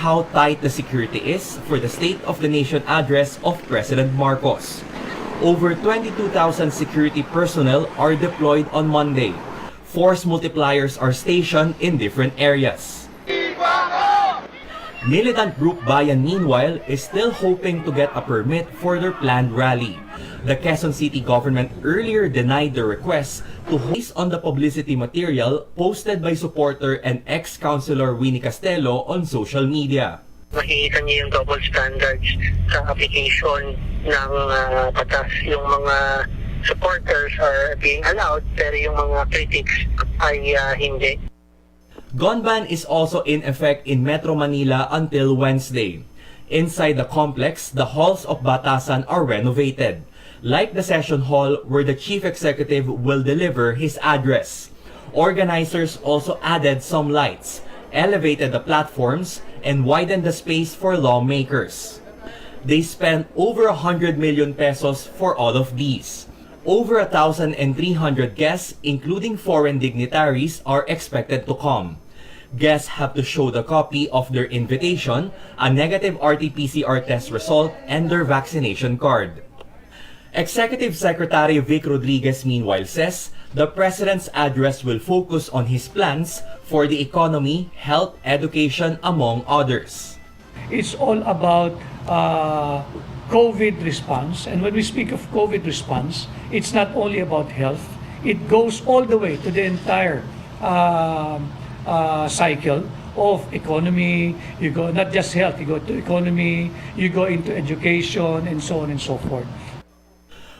how tight the security is for the State of the Nation address of President Marcos. Over 22,000 security personnel are deployed on Monday. Force multipliers are stationed in different areas. Militant group Bayan, meanwhile, is still hoping to get a permit for their planned rally. The Quezon City government earlier denied the request based on the publicity material posted by supporter and ex-councilor Winnie Castelo on social media. Makikita niyo yung double standards sa application ng batas. Yung mga supporters are being allowed, pero yung mga critics ay hindi. Gun ban is also in effect in Metro Manila until Wednesday. Inside the complex, the halls of Batasan are renovated, like the session hall where the chief executive will deliver his address. Organizers also added some lights, elevated the platforms, and widened the space for lawmakers. They spent over 100 million pesos for all of these. Over 1,300 guests, including foreign dignitaries, are expected to come. Guests have to show the copy of their invitation, a negative RT-PCR test result, and their vaccination card. Executive Secretary Vic Rodriguez meanwhile says the President's address will focus on his plans for the economy, health, education, among others. It's all about COVID response, and when we speak of COVID response, it's not only about health, it goes all the way to the entire cycle of economy. You go not just health, you go to economy, you go into education, and so on and so forth.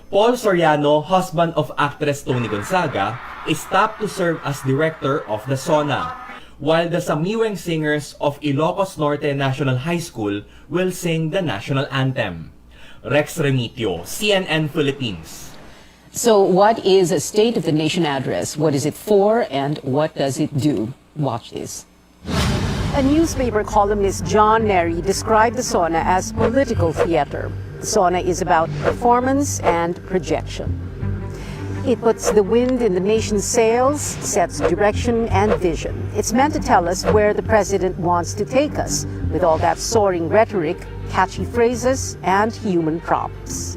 Paul Soriano, husband of actress Tony Gonzaga, is tapped to serve as director of the SONA, while the Samiweng singers of Ilocos Norte National High School will sing the national anthem. Rex Remitio, CNN Philippines. So what is a State of the Nation address? What is it for and what does it do? Watch this. A newspaper columnist, John Neri, described the SONA as political theater. The SONA is about performance and projection. It puts the wind in the nation's sails, sets direction and vision. It's meant to tell us where the president wants to take us, with all that soaring rhetoric, catchy phrases, and human props.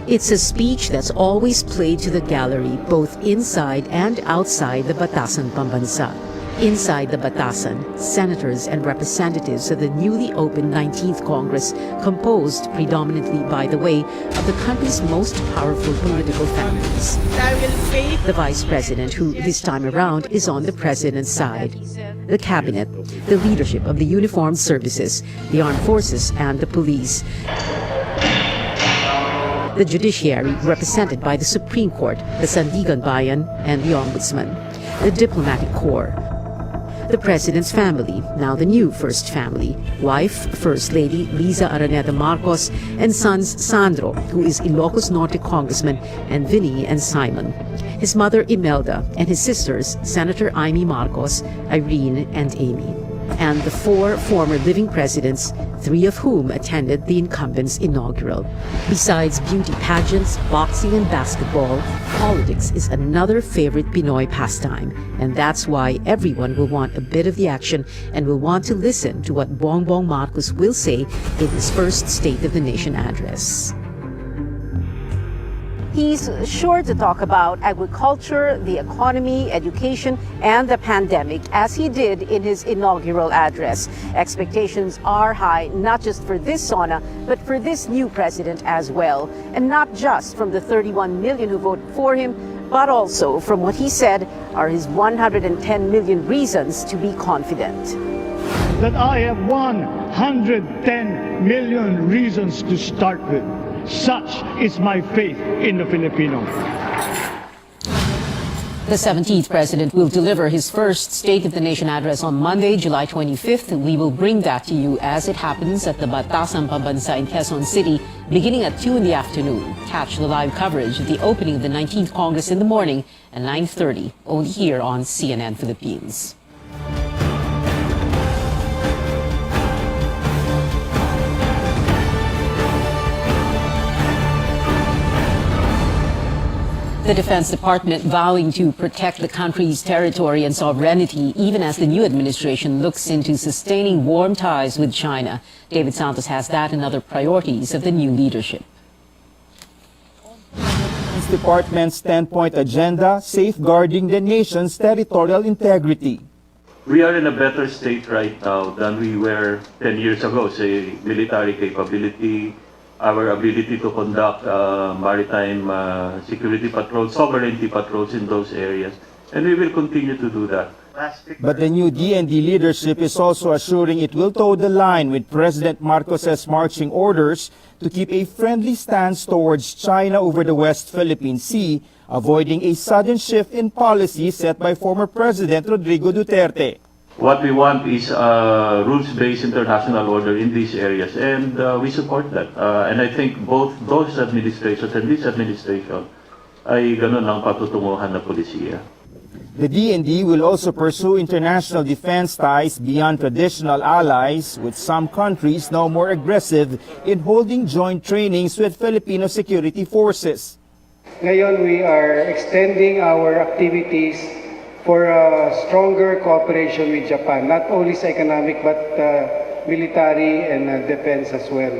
It's a speech that's always played to the gallery, both inside and outside the Batasan Pambansa. Inside the Batasan, senators and representatives of the newly opened 19th Congress, composed predominantly, by the way, of the country's most powerful political families. The vice president, who this time around is on the president's side. The cabinet, the leadership of the uniformed services, the armed forces and the police. The judiciary, represented by the Supreme Court, the Sandigan Bayan, and the Ombudsman. The diplomatic corps. The president's family, now the new first family, wife, First Lady Liza Araneta Marcos, and sons Sandro, who is Ilocos Norte Congressman, and Vinny and Simon. His mother Imelda, and his sisters, Senator Amy Marcos, Irene, and Amy. And the 4 former living presidents, 3 of whom attended the incumbent's inaugural. Besides beauty pageants, boxing, and basketball, politics is another favorite Pinoy pastime, and that's why everyone will want a bit of the action and will want to listen to what Bongbong Marcos will say in his first State of the Nation address. He's sure to talk about agriculture, the economy, education, and the pandemic, as he did in his inaugural address. Expectations are high, not just for this SONA, but for this new president as well. And not just from the 31 million who voted for him, but also from what he said are his 110 million reasons to be confident. That I have 110 million reasons to start with. Such is my faith in the Filipinos. The 17th president will deliver his first State of the Nation address on Monday, July 25th. We will bring that to you as it happens at the Batasan Pambansa in Quezon City, beginning at 2 in the afternoon. Catch the live coverage of the opening of the 19th Congress in the morning at 9:30, only here on CNN Philippines. The Defense Department vowing to protect the country's territory and sovereignty even as the new administration looks into sustaining warm ties with China. David Santos has that and other priorities of the new leadership. Defense Department's 10-point agenda, safeguarding the nation's territorial integrity. We are in a better state right now than we were 10 years ago, say military capability, our ability to conduct maritime security patrols, sovereignty patrols in those areas, and we will continue to do that. But the new DND leadership is also assuring it will toe the line with President Marcos's marching orders to keep a friendly stance towards China over the West Philippine Sea, avoiding a sudden shift in policy set by former President Rodrigo Duterte. What we want is a rules-based international order in these areas, and we support that. And I think both those administrations and this administration ay ganun ang patutunguhan na polisiya. The DND will also pursue international defense ties beyond traditional allies, with some countries now more aggressive in holding joint trainings with Filipino security forces. Ngayon, we are extending our activities for a stronger cooperation with Japan, not only sa economic but military and defense as well.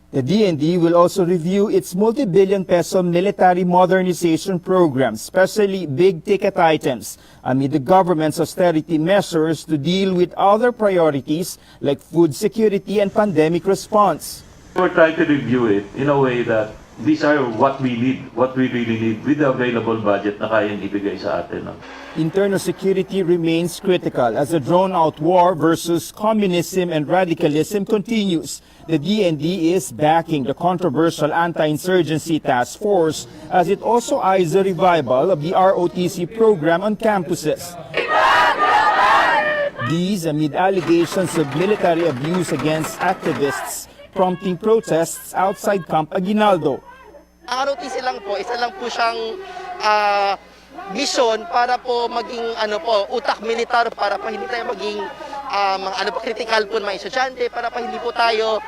The DND will also review its multi-billion peso military modernization program, especially big-ticket items, amid the government's austerity measures to deal with other priorities like food security and pandemic response. We're trying to review it in a way that these are what we need, what we really need with the available budget na kayang ibigay sa atin. Internal security remains critical as the drawn-out war versus communism and radicalism continues. The DND is backing the controversial anti-insurgency task force as it also eyes the revival of the ROTC program on campuses. These amid allegations of military abuse against activists, prompting protests outside Camp Aguinaldo. ROTC lang po, isa lang po siyang mission para po maging utak militar para pa hindi tayo maging critical po ng mga estudyante, para pa hindi po tayo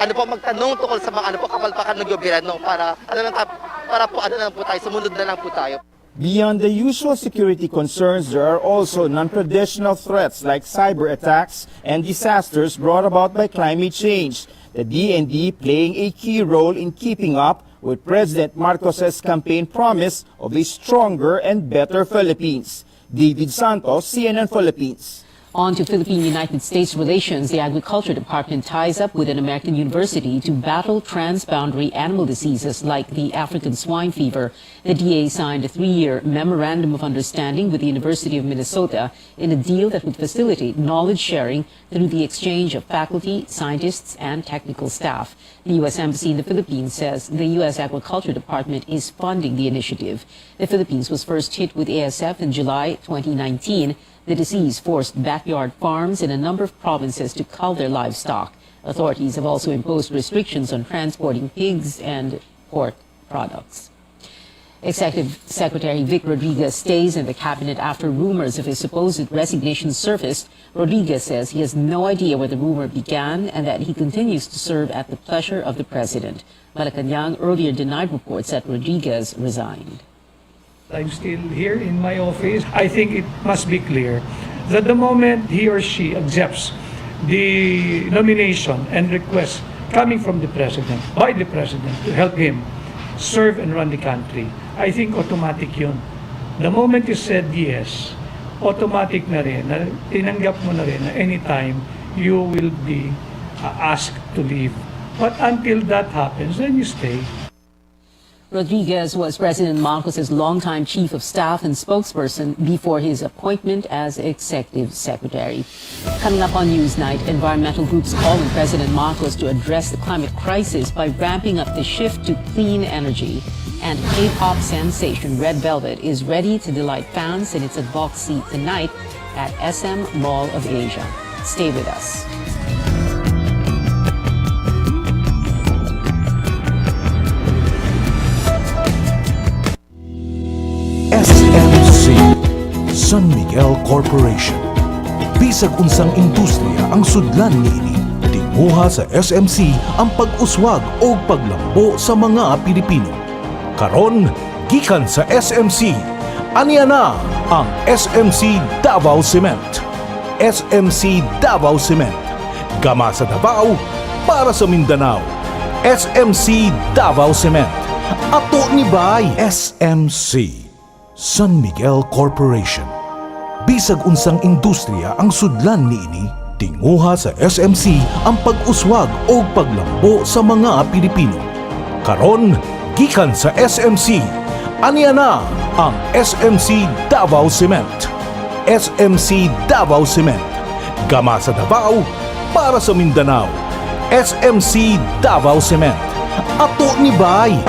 magtanong tungkol sa mga kapalpakan ng gobyerno para lang po tayo, sumunod na lang po tayo. Beyond the usual security concerns, there are also non-traditional threats like cyber attacks and disasters brought about by climate change. The DND playing a key role in keeping up with President Marcos's campaign promise of a stronger and better Philippines. David Santos, CNN Philippines. On to Philippine-United States relations, the Agriculture Department ties up with an American university to battle transboundary animal diseases like the African swine fever. The DA signed a 3-year memorandum of understanding with the University of Minnesota in a deal that would facilitate knowledge sharing through the exchange of faculty, scientists, and technical staff. The U.S. Embassy in the Philippines says the U.S. Agriculture Department is funding the initiative. The Philippines was first hit with ASF in July 2019. The disease forced backyard farms in a number of provinces to cull their livestock. Authorities have also imposed restrictions on transporting pigs and pork products. Executive Secretary Vic Rodriguez stays in the cabinet after rumors of his supposed resignation surfaced. Rodriguez says he has no idea where the rumor began and that he continues to serve at the pleasure of the president. Malacanang earlier denied reports that Rodriguez resigned. I'm still here in my office. I think it must be clear that the moment he or she accepts the nomination and request coming from the president, by the president, to help him serve and run the country, I think automatic yun. The moment you said yes, automatic na rin, na tinanggap mo na rin na anytime you will be asked to leave. But until that happens, then you stay. Rodriguez was President Marcos's longtime chief of staff and spokesperson before his appointment as executive secretary. Coming up on Newsnight, environmental groups calling President Marcos to address the climate crisis by ramping up the shift to clean energy. And K-pop sensation Red Velvet is ready to delight fans in its box seat tonight at SM Mall of Asia. Stay with us. SMC, San Miguel Corporation. Bisag unsang industriya ang sudlan niini, tinguha sa SMC ang pag-uswag o paglambo sa mga Pilipino. Karon, gikan sa SMC. Aniya na ang SMC Davao Cement. SMC Davao Cement. Gama sa Davao para sa Mindanao. SMC Davao Cement. Ato ni Bay. SMC San Miguel Corporation. Bisag unsang industriya ang sudlan niini, tinguha sa SMC ang pag-uswag o paglambo sa mga Pilipino. Karon, gikan sa SMC, aniya na ang SMC Davao Cement. SMC Davao Cement. Gama sa Davao para sa Mindanao. SMC Davao Cement. Ato ni Bay.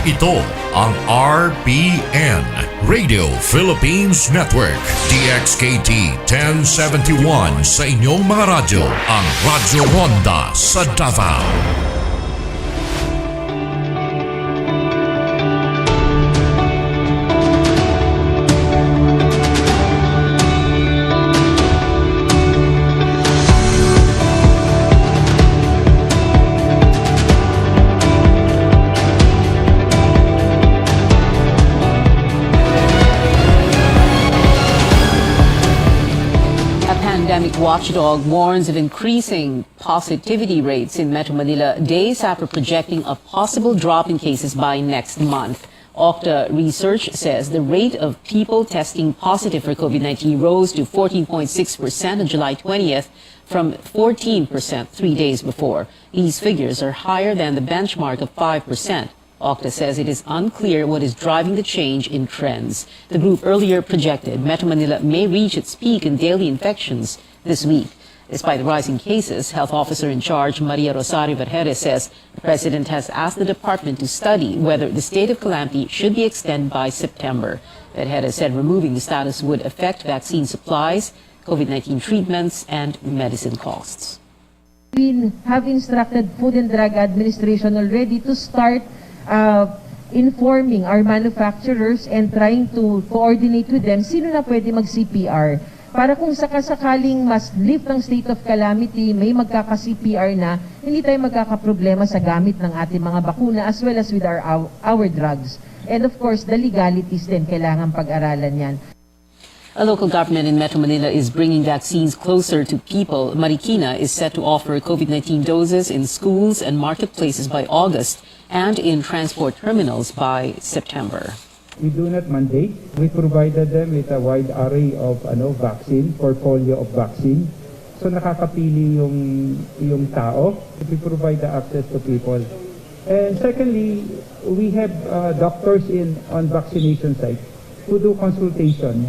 Ito ang RPN, Radio Philippines Network, DXKT 1071 sa inyong mga radyo, ang Radyo Ronda sa Davao. Pandemic watchdog warns of increasing positivity rates in Metro Manila days after projecting a possible drop in cases by next month. Okta research says the rate of people testing positive for COVID-19 rose to 14.6% on July 20th from 14% 3 days before. These figures are higher than the benchmark of 5%. Okta says it is unclear what is driving the change in trends. The group earlier projected Metro Manila may reach its peak in daily infections this week. Despite the rising cases, Health Officer in charge Maria Rosario Vergeres says the President has asked the department to study whether the state of calamity should be extended by September. Vergeres said removing the status would affect vaccine supplies, COVID-19 treatments, and medicine costs. We have instructed Food and Drug Administration already to start informing our manufacturers and trying to coordinate with them sino na pwede mag-CPR. Para kung sakasakaling mas lift ang state of calamity, may magkaka-CPR na, hindi tayo magkakaproblema sa gamit ng ating mga bakuna as well as with our drugs. And of course, the legalities din, kailangan pag-aralan yan. A local government in Metro Manila is bringing vaccines closer to people. Marikina is set to offer COVID-19 doses in schools and marketplaces by August and in transport terminals by September. We do not mandate. We provided them with a wide array of vaccine, portfolio of vaccine. So nakakapili yung tao. We provide the access to people. And secondly, we have doctors on vaccination sites who do consultation.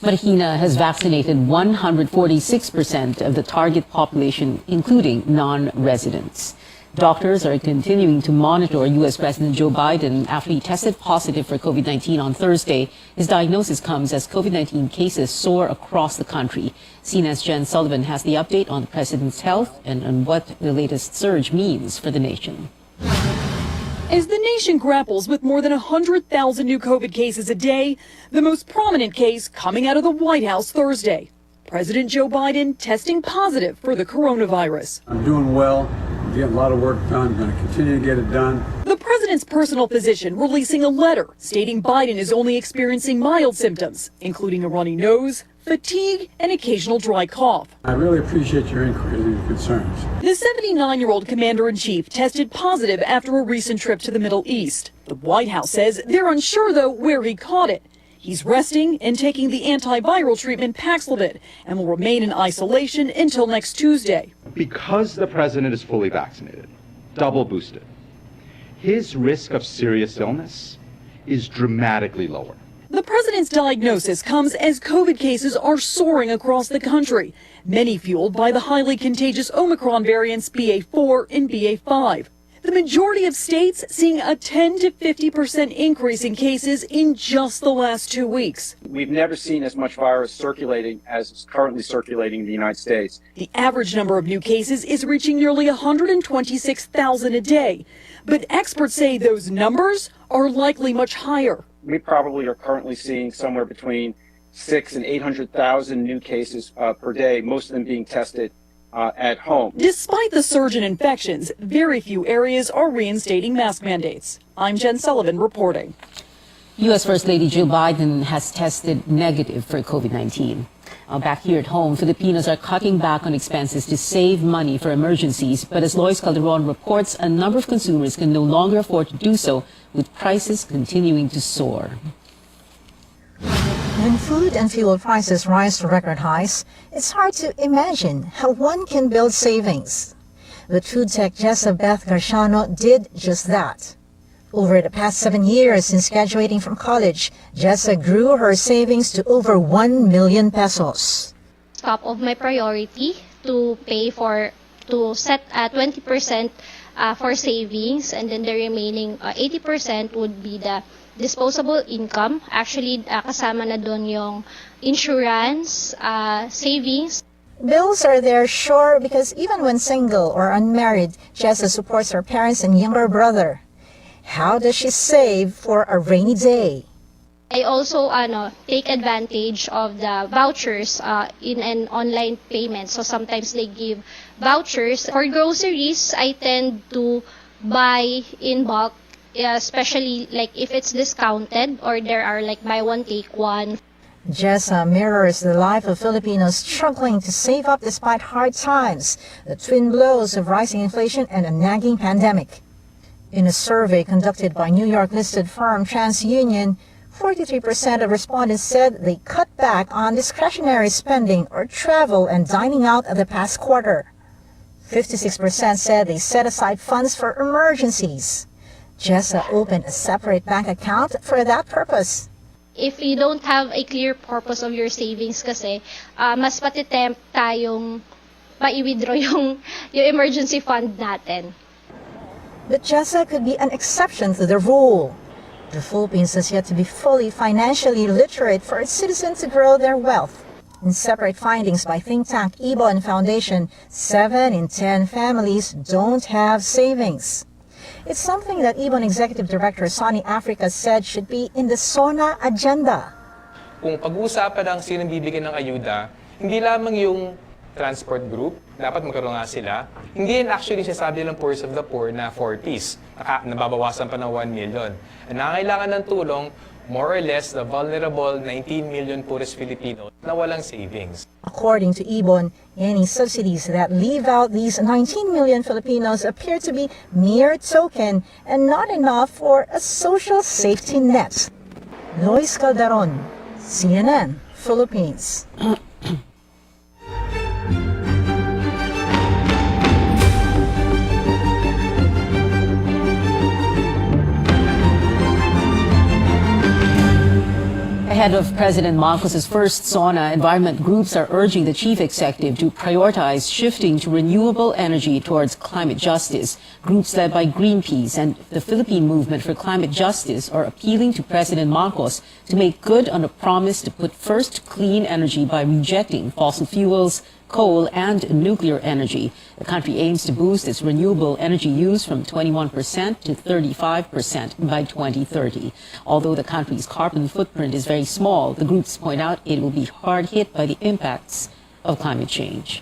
Marikina has vaccinated 146% of the target population, including non-residents. Doctors are continuing to monitor U.S. President Joe Biden after he tested positive for COVID-19 on Thursday. His diagnosis comes as COVID-19 cases soar across the country. CNN's Jen Sullivan has the update on the president's health and on what the latest surge means for the nation. As the nation grapples with more than 100,000 new COVID cases a day, the most prominent case coming out of the White House Thursday. President Joe Biden testing positive for the coronavirus. I'm doing well. I'm getting a lot of work done. I'm going to continue to get it done. The president's personal physician releasing a letter stating Biden is only experiencing mild symptoms, including a runny nose, fatigue, and occasional dry cough. I really appreciate your inquiries and your concerns. The 79-year-old commander-in-chief tested positive after a recent trip to the Middle East. The White House says they're unsure, though, where he caught it. He's resting and taking the antiviral treatment Paxlovid and will remain in isolation until next Tuesday. Because the president is fully vaccinated, double boosted, his risk of serious illness is dramatically lower. The president's diagnosis comes as COVID cases are soaring across the country, many fueled by the highly contagious Omicron variants BA4 and BA5. The majority of states seeing a 10 to 50% increase in cases in just the last 2 weeks. We've never seen as much virus circulating as is currently circulating in the United States. The average number of new cases is reaching nearly 126,000 a day, but experts say those numbers are likely much higher. We probably are currently seeing somewhere between 600,000 and 800,000 new cases per day, most of them being tested at home. Despite the surge in infections, very few areas are reinstating mask mandates. I'm Jen Sullivan reporting. U.S. First Lady Jill Biden has tested negative for COVID-19. Back here at home, Filipinos are cutting back on expenses to save money for emergencies, but as Lois Calderon reports, a number of consumers can no longer afford to do so, with prices continuing to soar. When food and fuel prices rise to record highs, it's hard to imagine how one can build savings. But food tech Jessa Beth Garciano did just that. Over the past 7 years since graduating from college, Jessa grew her savings to over 1 million pesos. Top of my priority to set 20% for savings, and then the remaining 80% would be the disposable income. Actually, kasama na doon yung insurance, savings. Bills are there, sure, because even when single or unmarried, Jessa supports her parents and younger brother. How does she save for a rainy day? I also take advantage of the vouchers in an online payment. So sometimes they give vouchers. For groceries, I tend to buy in bulk, especially like if it's discounted or there are like buy one take one. Jessa mirrors the life of Filipinos struggling to save up despite hard times, the twin blows of rising inflation and a nagging pandemic. In a survey conducted by New York-listed firm TransUnion, 43% of respondents said they cut back on discretionary spending or travel and dining out of the past quarter. 56% said they set aside funds for emergencies. Jessa opened a separate bank account for that purpose. If you don't have a clear purpose of your savings kasi, mas patitempt tayong mai-withdraw yung emergency fund natin. But Jessa could be an exception to the rule. The Philippines has yet to be fully financially literate for its citizens to grow their wealth. In separate findings by think tank Ibon Foundation, 7 in 10 families don't have savings. It's something that Ibon Executive Director Sonny Africa said should be in the SONA agenda. Kung pag-uusapan ang sinong bibigyan ng ayuda, hindi lamang yung transport group, dapat magkaroon nga sila. Hindi yan actually sasabi ng Poorest of the Poor na 4Ps, nababawasan pa ng 1 million. Ang nangailangan ng tulong, more or less, the vulnerable 19 million poorest Filipinos na walang savings. According to Ibon, any subsidies that leave out these 19 million Filipinos appear to be mere token and not enough for a social safety net. Lois Calderon, CNN, Philippines. Ahead of President Marcos's first SONA, environment groups are urging the chief executive to prioritize shifting to renewable energy towards climate justice. Groups led by Greenpeace and the Philippine Movement for Climate Justice are appealing to President Marcos to make good on a promise to put first clean energy by rejecting fossil fuels, coal and nuclear energy. The country aims to boost its renewable energy use from 21% to 35% by 2030. Although the country's carbon footprint is very small, the groups point out it will be hard hit by the impacts of climate change.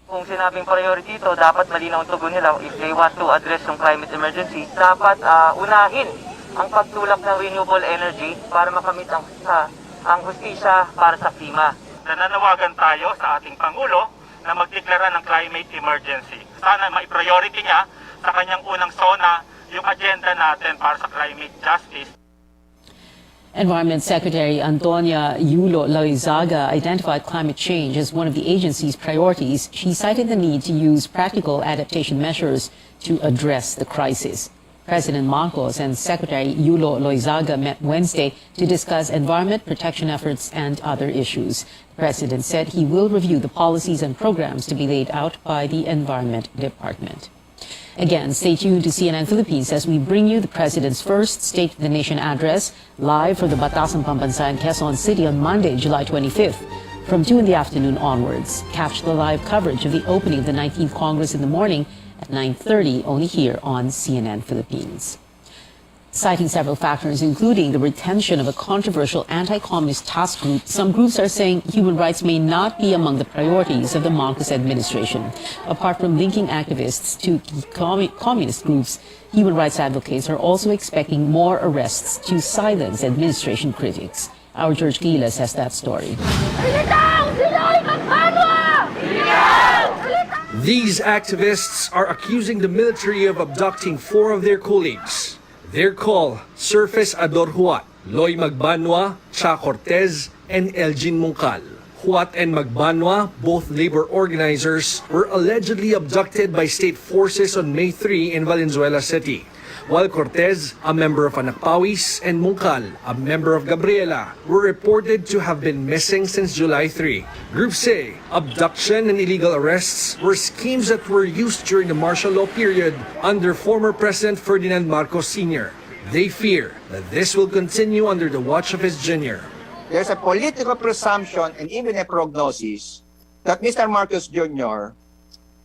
Kung sinabing priority ito, dapat malinaw ang tugon nila. If they want to address yung climate emergency, dapat unahin ang pagtulak ng renewable energy para makamit ang hustisya para sa klima. Nananawagan tayo sa ating Pangulo na magdeklara ng climate emergency. Sana mai-priority niya sa kanyang unang SONA yung agenda natin para sa climate justice. Environment Secretary Antonia Yulo Loizaga identified climate change as one of the agency's priorities. She cited the need to use practical adaptation measures to address the crisis. President Marcos and Secretary Yulo Loizaga met Wednesday to discuss environment protection efforts and other issues. The President said he will review the policies and programs to be laid out by the Environment Department. Again, stay tuned to CNN Philippines as we bring you the President's first State of the Nation address live from the Batasan Pambansa in Quezon City on Monday, July 25th. From 2 in the afternoon onwards, catch the live coverage of the opening of the 19th Congress in the morning at 9:30 only here on CNN Philippines. Citing several factors, including the retention of a controversial anti-communist task group, some groups are saying human rights may not be among the priorities of the Marcos administration. Apart from linking activists to communist groups, human rights advocates are also expecting more arrests to silence administration critics. Our George Gilas has that story. These activists are accusing the military of abducting 4 of their colleagues. They're called Surface Ador Huat, Loy Magbanwa, Cha Cortez, and Elgin Mungkal. Huat and Magbanwa, both labor organizers, were allegedly abducted by state forces on May 3 in Valenzuela City, while Cortez, a member of Anakpawis, and Mungkal, a member of Gabriela, were reported to have been missing since July 3. Groups say abduction and illegal arrests were schemes that were used during the martial law period under former President Ferdinand Marcos Sr. They fear that this will continue under the watch of his junior. There's a political presumption and even a prognosis that Mr. Marcos Jr.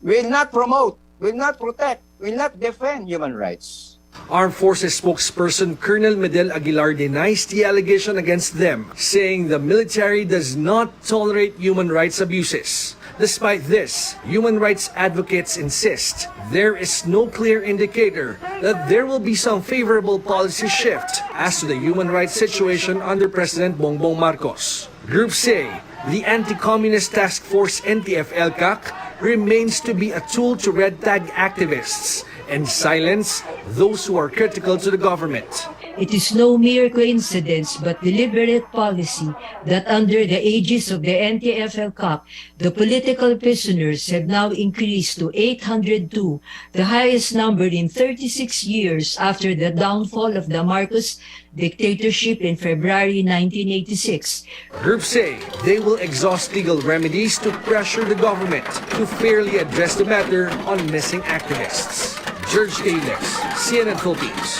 will not promote, will not protect, will not defend human rights. Armed Forces spokesperson Colonel Medel Aguilar denies the allegation against them, saying the military does not tolerate human rights abuses. Despite this, human rights advocates insist there is no clear indicator that there will be some favorable policy shift as to the human rights situation under President Bongbong Marcos. Groups say the Anti-Communist Task Force NTF-ELCAC remains to be a tool to red tag activists and silence those who are critical to the government. It is no mere coincidence but deliberate policy that under the aegis of the NTF-ELCAC, the political prisoners have now increased to 802, the highest number in 36 years after the downfall of the Marcos dictatorship in February 1986. Groups say they will exhaust legal remedies to pressure the government to fairly address the matter on missing activists. George Gilas, CNN Philippines.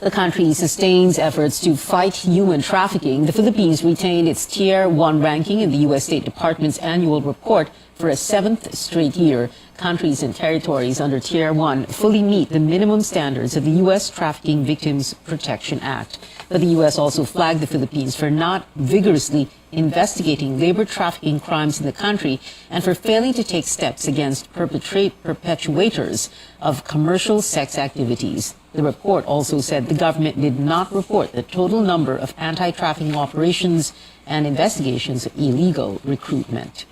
The country sustains efforts to fight human trafficking. The Philippines retained its Tier 1 ranking in the U.S. State Department's annual report for a 7th straight year. Countries and territories under Tier 1 fully meet the minimum standards of the U.S. Trafficking Victims Protection Act. But the U.S. also flagged the Philippines for not vigorously investigating labor trafficking crimes in the country and for failing to take steps against perpetuators of commercial sex activities. The report also said the government did not report the total number of anti-trafficking operations and investigations of illegal recruitment.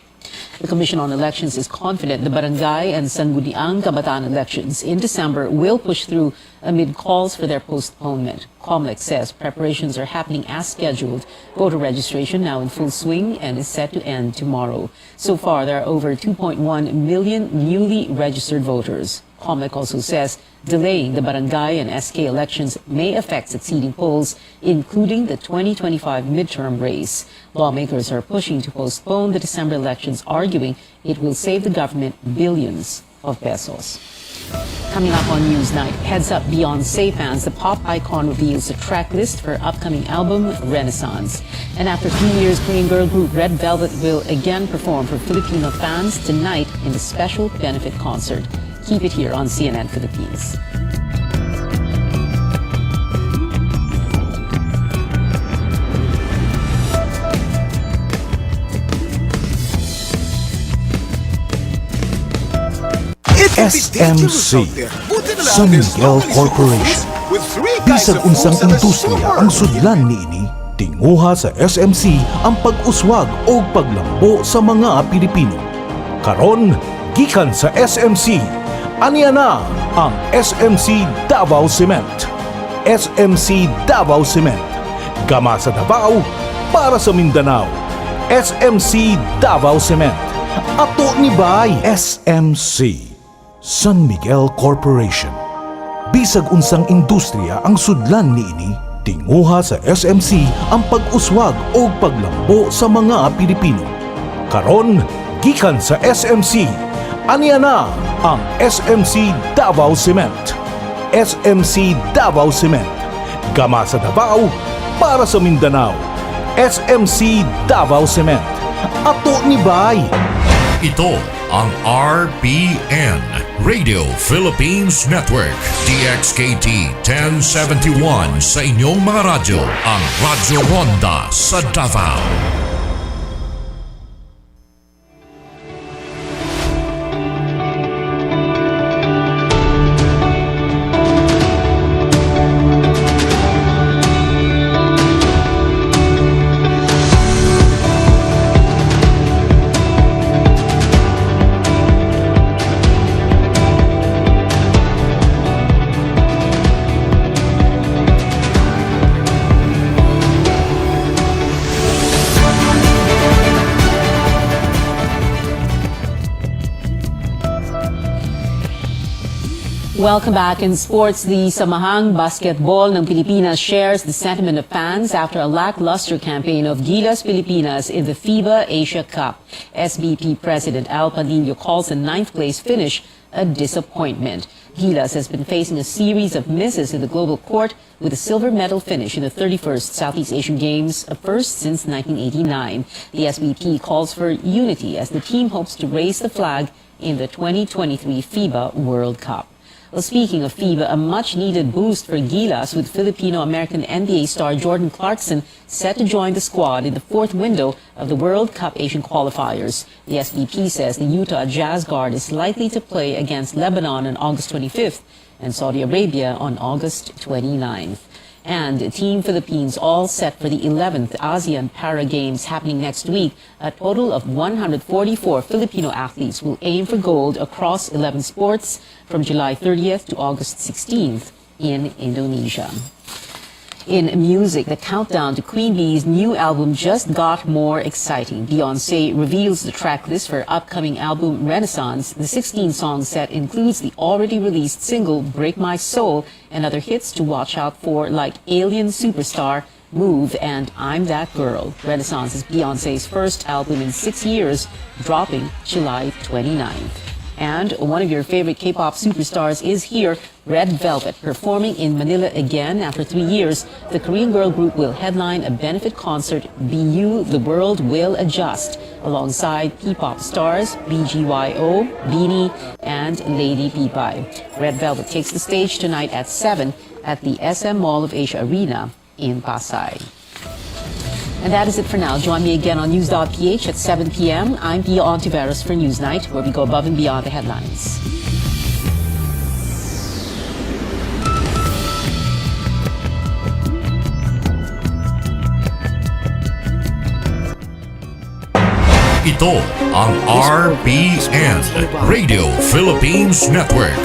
The Commission on Elections is confident the barangay and Sangguniang Kabataan elections in December will push through amid calls for their postponement. COMELEC says preparations are happening as scheduled. Voter registration now in full swing and is set to end tomorrow. So far, there are over 2.1 million newly registered voters. COMELEC also says delaying the barangay and SK elections may affect succeeding polls, including the 2025 midterm race. Lawmakers are pushing to postpone the December elections, arguing it will save the government billions of pesos. Coming up on Newsnight, Heads Up Beyonce fans, the pop icon reveals a track list for upcoming album Renaissance. And after 3 years, Korean girl group Red Velvet will again perform for Filipino fans tonight in the special benefit concert. Keep it here on CNN Philippines. SMC, San Miguel Corporation. Bisag unsang industriya ang sudlan niini, tinguha sa SMC ang pag-uswag o paglambo sa mga Pilipino. Karon, gikan sa SMC, aniya na ang SMC Davao Cement. SMC Davao Cement, gama sa Davao para sa Mindanao. SMC Davao Cement, ato ni bay. SMC, San Miguel Corporation. Bisag unsang industriya ang sudlan niini, tinguha sa SMC ang pag-uswag o paglambo sa mga Pilipino. Karon, gikan sa SMC, aniya na ang SMC Davao Cement. SMC Davao Cement, gama sa Davao para sa Mindanao. SMC Davao Cement, ato ni bay. Ito ang RBN, Radio Philippines Network. DXKT 1071 sa inyong mga radyo. Ang Radyo Ronda sa Davao. Welcome back. In sports, the Samahang Basketball ng Pilipinas shares the sentiment of fans after a lackluster campaign of Gilas Pilipinas in the FIBA Asia Cup. SBP President Al Padillo calls the 9th place finish a disappointment. Gilas has been facing a series of misses in the global court with a silver medal finish in the 31st Southeast Asian Games, a first since 1989. The SBP calls for unity as the team hopes to raise the flag in the 2023 FIBA World Cup. Well, speaking of FIBA, a much-needed boost for Gilas with Filipino-American NBA star Jordan Clarkson set to join the squad in the 4th window of the World Cup Asian qualifiers. The SBP says the Utah Jazz guard is likely to play against Lebanon on August 25th and Saudi Arabia on August 29th. And Team Philippines all set for the 11th ASEAN Para Games happening next week. A total of 144 Filipino athletes will aim for gold across 11 sports from July 30th to August 16th in Indonesia. In music, the countdown to Queen Bee's new album just got more exciting. Beyoncé reveals the track list for her upcoming album Renaissance. The 16-song set includes the already released single Break My Soul and other hits to watch out for like Alien Superstar, Move, and I'm That Girl. Renaissance is Beyoncé's first album in 6 years, dropping July 29th. And one of your favorite K-pop superstars is here, Red Velvet, performing in Manila again after 3 years. The Korean girl group will headline a benefit concert, Be You, The World Will Adjust, alongside P-pop stars BGYO, Beanie, and Lady Pipay. Red Velvet takes the stage tonight at 7 at the SM Mall of Asia Arena in Pasay. And that is it for now. Join me again on News.ph at 7 p.m. I'm Pia HONTEVEROS for Newsnight, where we go above and beyond the headlines. Ito ang RBN, Radio Philippines Network.